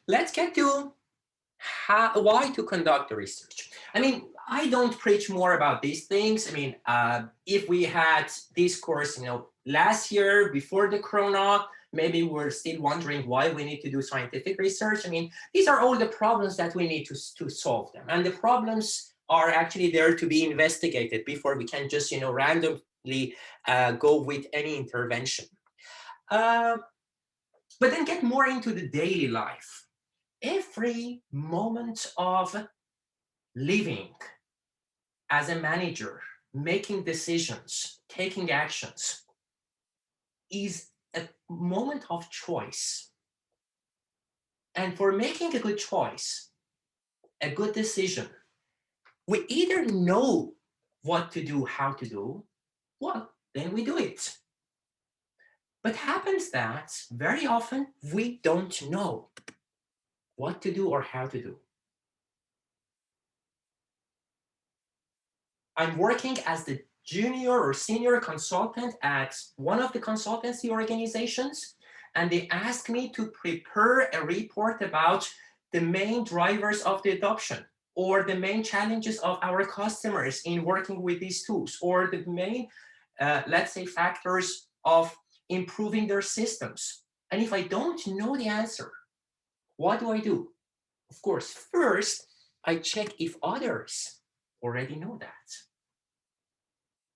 let's get to why to conduct the research. I mean, I don't preach more about these things. I mean, if we had this course, last year before the corona, maybe we're still wondering why we need to do scientific research. I mean, these are all the problems that we need to solve them. And the problems are actually there to be investigated before we can just, randomly go with any intervention. But then get more into the daily life. Every moment of living as a manager, making decisions, taking actions, is a moment of choice. And for making a good choice, a good decision, we either know what to do, how to do, well, then we do it. But happens that very often we don't know what to do or how to do. I'm working as the junior or senior consultant at one of the consultancy organizations, and they asked me to prepare a report about the main drivers of the adoption, or the main challenges of our customers in working with these tools, or the main, let's say, factors of improving their systems. And if I don't know the answer, what do? Of course, first, I check if others already know that.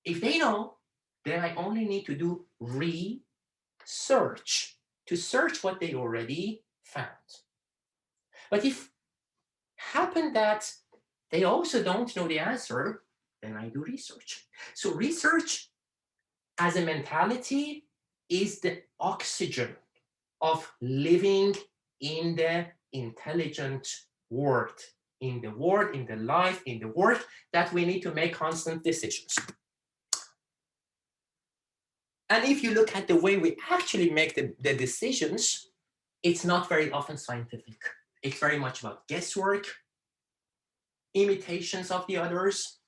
If they know, then I only need to do research to search what they already found. But if happen that they also don't know the answer, then I do research. So research as a mentality is the oxygen of living in the intelligent world, in the world, in the life, in the work that we need to make constant decisions. And if you look at the way we actually make the decisions, it's not very often scientific. It's very much about guesswork, imitations of the others,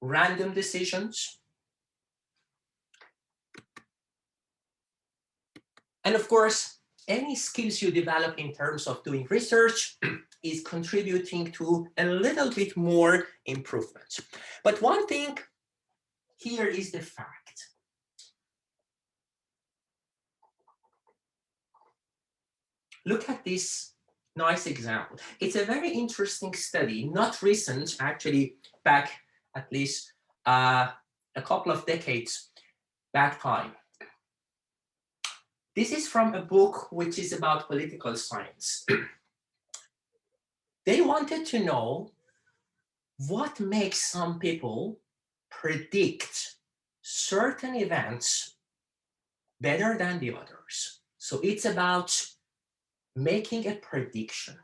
random decisions. And of course, any skills you develop in terms of doing research is contributing to a little bit more improvement. But one thing here is the fact. Look at this nice example. It's a very interesting study, not recent, actually back at least a couple of decades back time. This is from a book which is about political science. They wanted to know what makes some people predict certain events better than the others. So it's about making a prediction,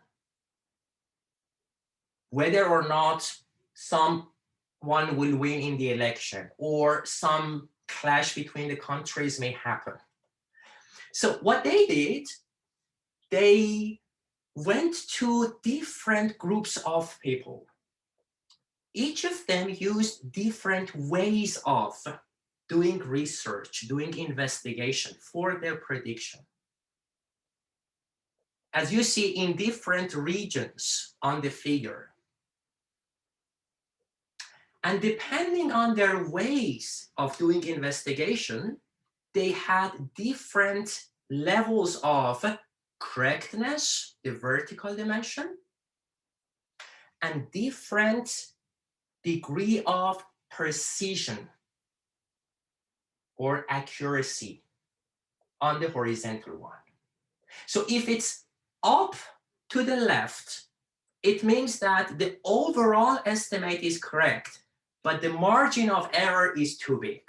whether or not someone will win in the election or some clash between the countries may happen. So what they did, they went to different groups of people. Each of them used different ways of doing research, doing investigation for their prediction. As you see in different regions on the figure. And depending on their ways of doing investigation, they had different levels of correctness, the vertical dimension, and different degree of precision or accuracy on the horizontal one. So if it's up to the left, it means that the overall estimate is correct, but the margin of error is too big.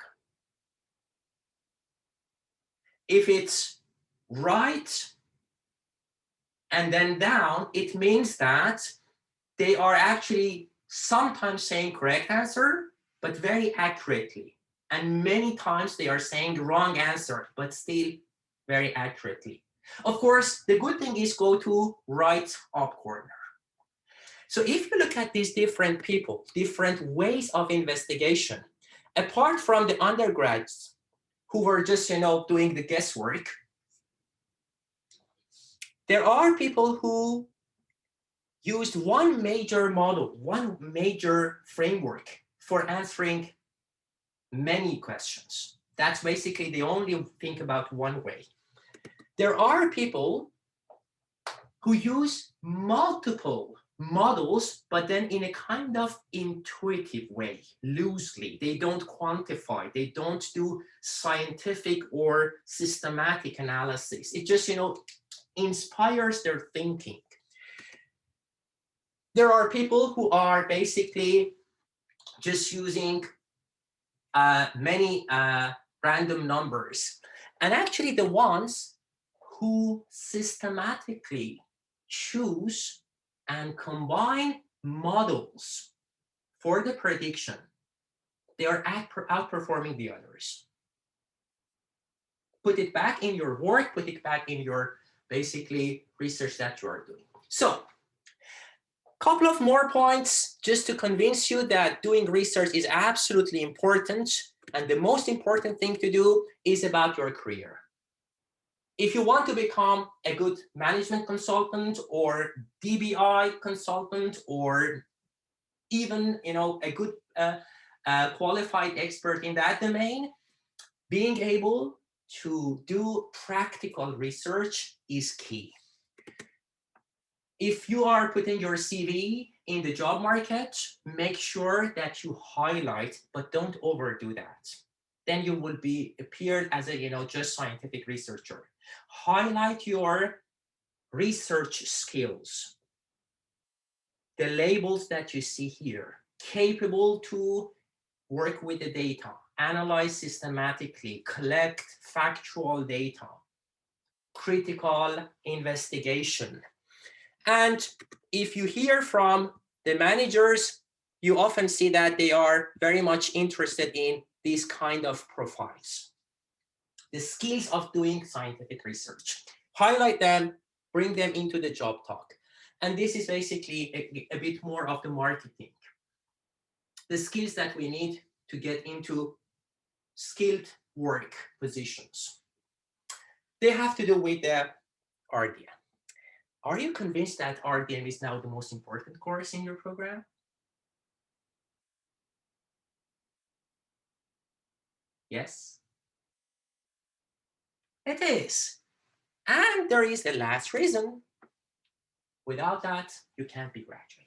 If it's right and then down, it means that they are actually sometimes saying correct answer, but very accurately. And many times they are saying the wrong answer, but still very accurately. Of course, the good thing is go to right up corner. So if you look at these different people, different ways of investigation, apart from the undergrads who were just, doing the guesswork, There are people who used one major model, one major framework for answering many questions. That's basically they only think about one way. There are people who use multiple models, but then in a kind of intuitive way, loosely. They don't quantify, they don't do scientific or systematic analysis. It just, inspires their thinking. There are people who are basically just using many random numbers. And actually the ones who systematically choose and combine models for the prediction, they are outperforming the others. Put it back in your work, put it back in your basically research that you are doing. So, couple of more points just to convince you that doing research is absolutely important, and the most important thing to do is about your career. If you want to become a good management consultant or DBI consultant, or even a good qualified expert in that domain, being able to do practical research is key. If you are putting your CV in the job market, make sure that you highlight, but don't overdo that. Then you will be appeared as a just scientific researcher. Highlight your research skills, the labels that you see here, capable to work with the data, analyze systematically, collect factual data, critical investigation. And if you hear from the managers, you often see that they are very much interested in these kind of profiles. The skills of doing scientific research. Highlight them, bring them into the job talk. And this is basically a bit more of the marketing. The skills that we need to get into skilled work positions. They have to do with the RDM. Are you convinced that RDM is now the most important course in your program? Yes, it is. And there is the last reason. Without that, you can't be graduate.